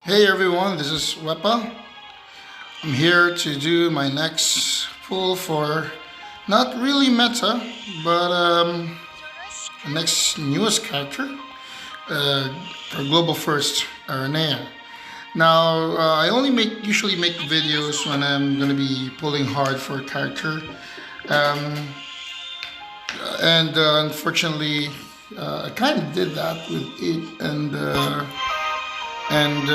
Hey everyone, this is Wepa. I'm here to do my next pull for not really meta, but the next newest character for Global First, Aranea. Now, I only usually make videos when I'm gonna be pulling hard for a character, um, and unfortunately, I kind of did that with it and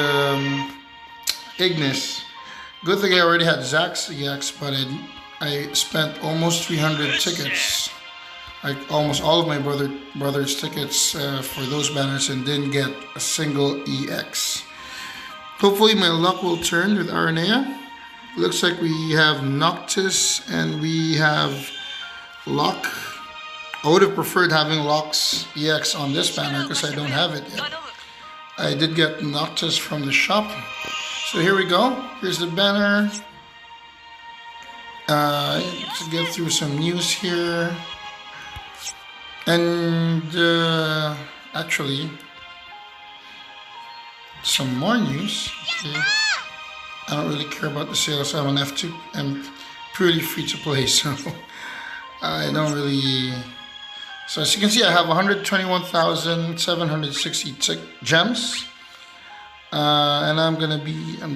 Ignis. Good thing I already had Zack's EX, but I spent almost 300 tickets, like almost all of my brother's tickets for those banners, and didn't get a single EX. Hopefully my luck will turn with Aranea. Looks like we have Noctis and we have Lock. I would have preferred having Lock's EX on this banner because I don't have it yet. I did get Noctis from the shop. So here we go. Here's the banner. Let's get through some news here. And actually, some more news. Okay. I don't really care about the sales. I'm on F2. I'm purely free to play, so I don't really. So as you can see, I have 121,760 gems, and I'm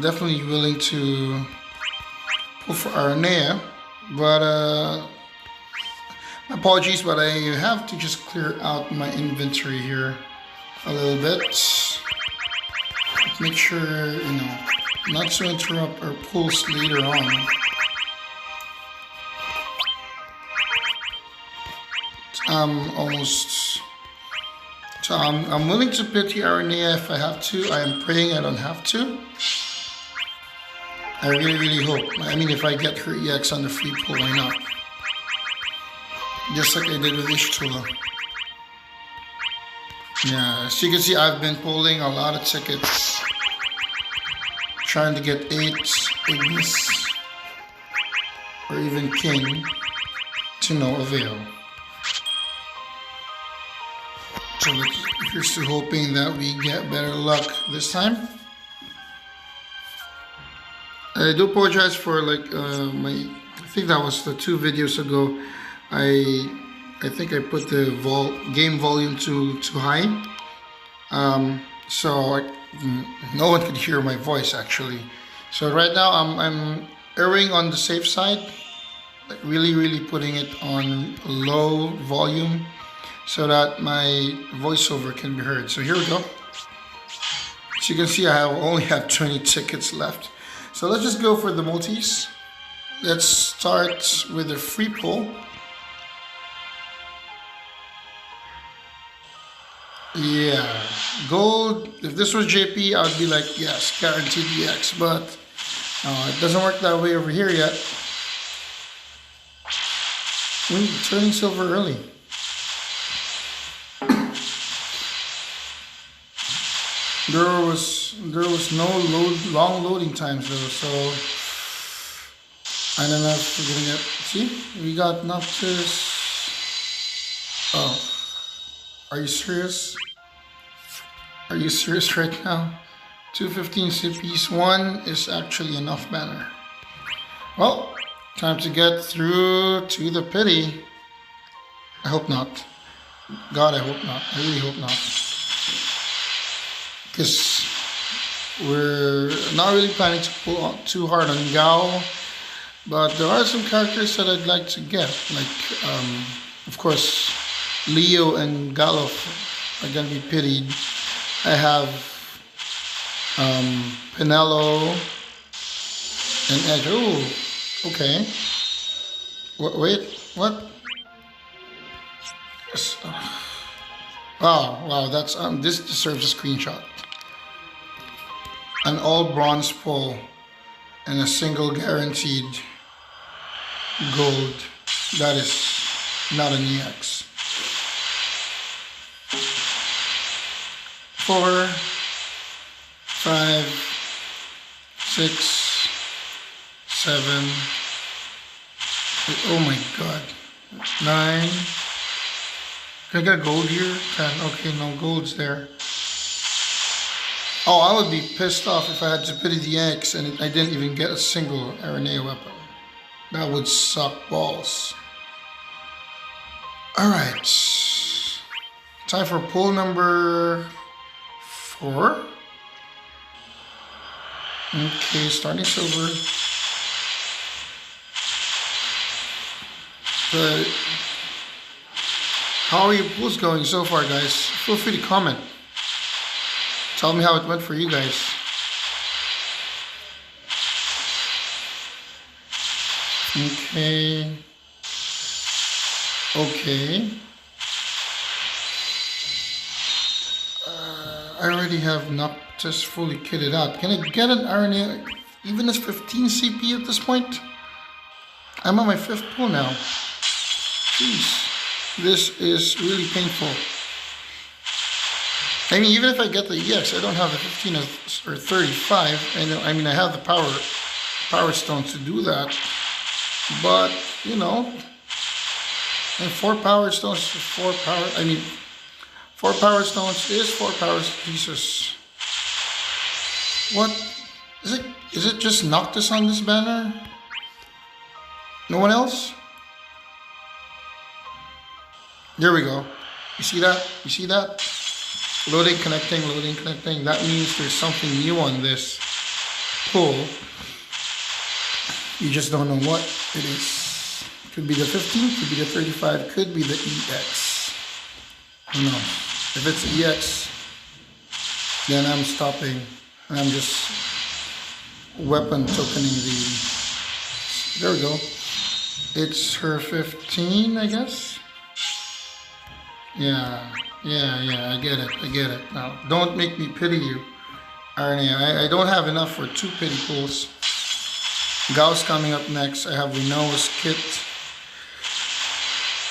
definitely willing to pull for Aranea, but apologies, but I have to just clear out my inventory here a little bit. Make sure, not to interrupt our pulls later on. I'm willing to pity Aranea if I have to. I am praying I don't have to. I really hope. I mean, if I get her EX on the free pull, why not? Just like I did with Ishtula. Yeah, as you can see, I've been pulling a lot of tickets. Trying to get 8 Ignis or even King to no avail. So we're still hoping that we get better luck this time. I do apologize for I think that was the 2 videos ago. I think I put the game volume too high. So no one could hear my voice actually. So right now I'm erring on the safe side, like really putting it on low volume, so that my voiceover can be heard. So here we go. As you can see, I only have 20 tickets left. So let's just go for the multis. Let's start with the free pull. Yeah, gold. If this was JP, I would be like, yes, guaranteed EX, but it doesn't work that way over here yet. We're turning silver early. There was no long loading times though, so I don't know if we're gonna get. See, we got Noctis. Oh, are you serious? Are you serious right now? 215 CPs, 1 is actually enough banner. Well, time to get through to the pity. I hope not. God, I hope not. I really hope not. Because we're not really planning to pull on too hard on Gao, but there are some characters that I'd like to get, like of course Leo and Galof are gonna be pitied. I have Penelo and Edge. Oh, okay. Wait, what? Wow, that's this deserves a screenshot. An all bronze pull and a single guaranteed gold. That is not an EX. 4, 5, 6, 7. Oh my god. 9. Can I get a gold here? 10. Okay, no golds there. Oh, I would be pissed off if I had to pity the X and I didn't even get a single Aranea weapon. That would suck balls. Alright. Time for pull number 4. Okay, starting silver. But how are your pulls going so far, guys? Feel free to comment. Tell me how it went for you guys. Okay. Okay. I already have Noctis fully kitted out. Can I get an Aranea even as 15 CP at this point? I'm on my 5th pull now. Jeez. This is really painful. I mean, even if I get the EX, I don't have the 15 or 35. I mean, I have the power stones to do that. But, you know, and 4 power stones is 4 power. I mean, 4 power stones is 4 power. Jesus. What? Is it just Noctis on this banner? No one else? There we go. You see that? You see that? Loading, connecting, loading, connecting. That means there's something new on this pull. You just don't know what it is. Could be the 15, could be the 35, could be the EX. Who knows? If it's EX, then I'm stopping. I'm just weapon tokening the... There we go. It's her 15, I guess? Yeah, I get it. Now, don't make me pity you, Aranea. I don't have enough for 2 pity pulls. Gauss coming up next. I have Renoa's kit.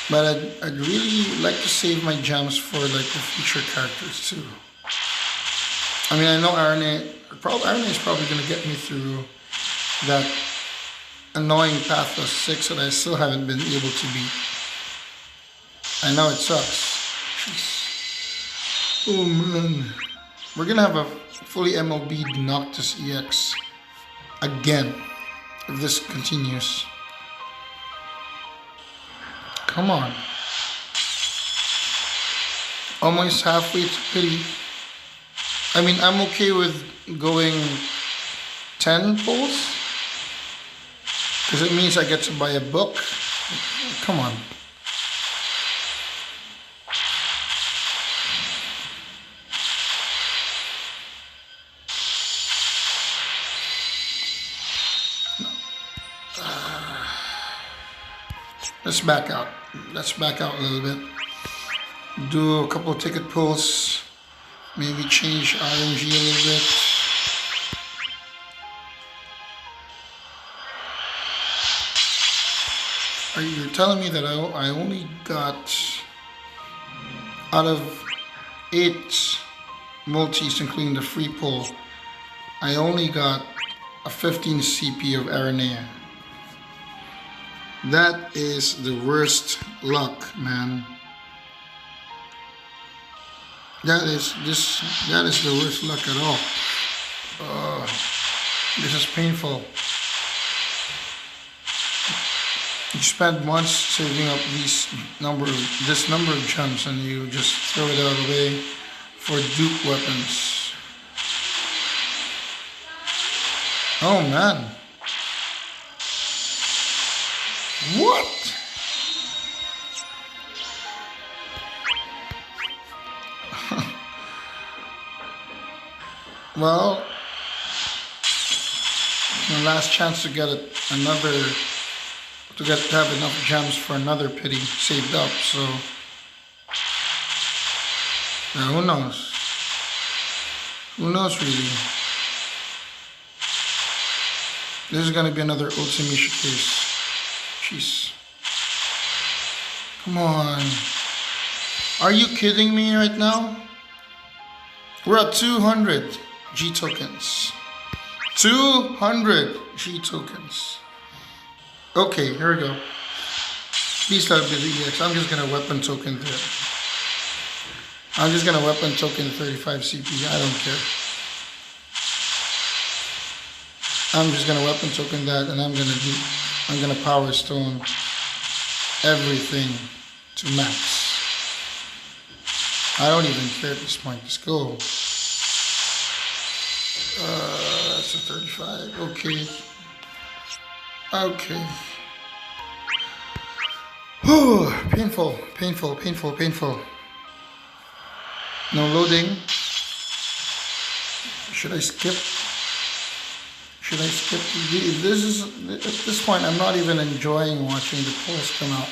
But I'd really like to save my gems for like the future characters too. I mean, I know Aranea is probably going to get me through that annoying Pathless 6 that I still haven't been able to beat. I know it sucks. Jeez. Oh man. We're going to have a fully MLB'd Noctis EX again if this continues. Come on. Almost halfway to pity. I mean, I'm okay with going 10 pulls because it means I get to buy a book. Come on. Let's back out. Let's back out a little bit. Do a couple of ticket pulls. Maybe change RNG a little bit. You're telling me that I only got, out of 8 multis, including the free pull, I only got a 15 CP of Aranea. That is the worst luck, man. That is the worst luck at all. This is painful. You spend months saving up this number of gems and you just throw it all away for dupe weapons. Oh man. What? Well, my last chance to get to have enough gems for another pity saved up, so now who knows? Who knows really? This is gonna be another Ultimisha case. Jeez. Come on. Are you kidding me right now? We're at 200 G tokens. 200 G tokens. Okay, here we go. Please let it be the EX. I'm just gonna weapon token the 35 CP. I don't care. I'm just gonna weapon token that, and I'm gonna power stone everything to max. I don't even care at this point. Let's go. That's a 35. Okay. Okay. Whew. Painful, painful, painful, painful. No loading. Should I skip? Should I skip? This is, at this point, I'm not even enjoying watching the pulls come out.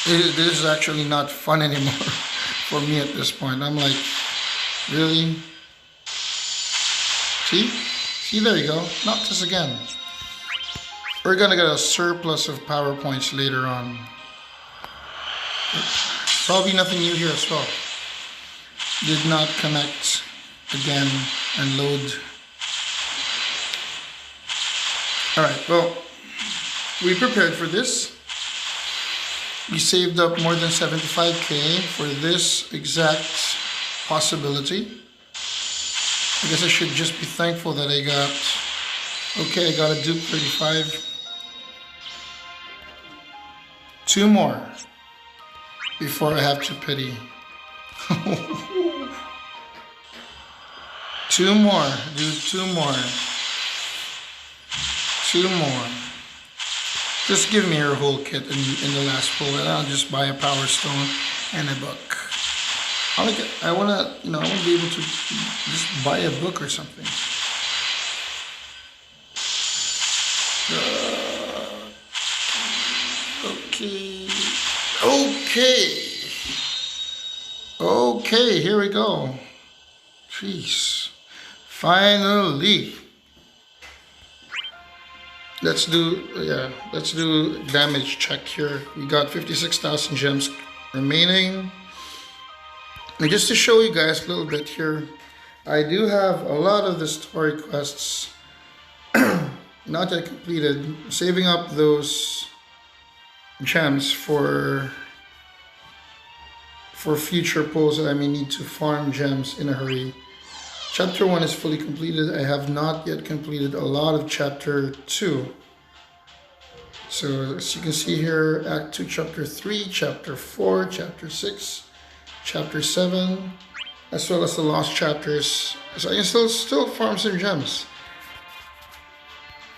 This is actually not fun anymore for me at this point. I'm like, really? See, there you go. Not this again. We're gonna get a surplus of power points later on. Probably nothing new here as well. Did not connect again and load. Alright, well, we prepared for this. We saved up more than 75k for this exact possibility. I guess I should just be thankful that I got, okay, I got a dupe 35. 2 more before I have to pity. 2 more, dude, 2 more. 2 more. Just give me your whole kit in the last pull, and I'll just buy a power stone and a book. I wanna be able to just buy a book or something. Okay, here we go. Jeez. Finally. Let's do damage check here. We got 56,000 gems remaining. And just to show you guys a little bit here, I do have a lot of the story quests not yet completed. Saving up those gems for future pulls that I may need to farm gems in a hurry. Chapter 1 is fully completed. I have not yet completed a lot of Chapter 2. So as you can see here, Act 2, Chapter 3, Chapter 4, Chapter 6, Chapter 7, as well as the lost chapters. So I can still farm some gems.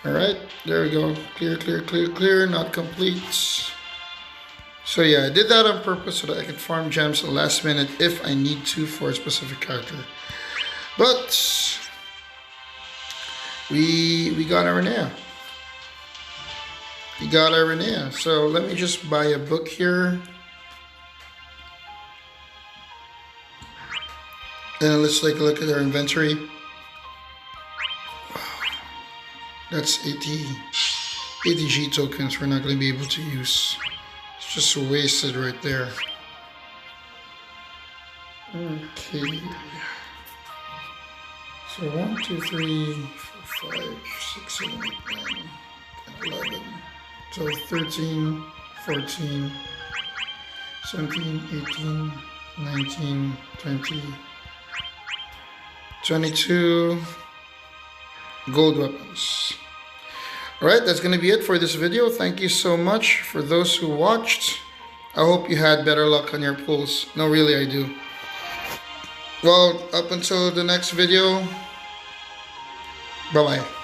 Alright, there we go. Clear, not complete. So yeah, I did that on purpose so that I could farm gems at the last minute if I need to for a specific character. But we got Aranea. We got Aranea. So let me just buy a book here. And let's take a look at our inventory. That's 80 G tokens we're not going to be able to use. It's just wasted right there. Okay. So 1, 2, 3, 4, 5, 6, 7, 8, 9, 10, 11, 12, 13, 14, 17, 18, 19, 20, 22 gold weapons. Alright, that's going to be it for this video. Thank you so much for those who watched. I hope you had better luck on your pulls. No, really, I do. Well, up until the next video, bye-bye.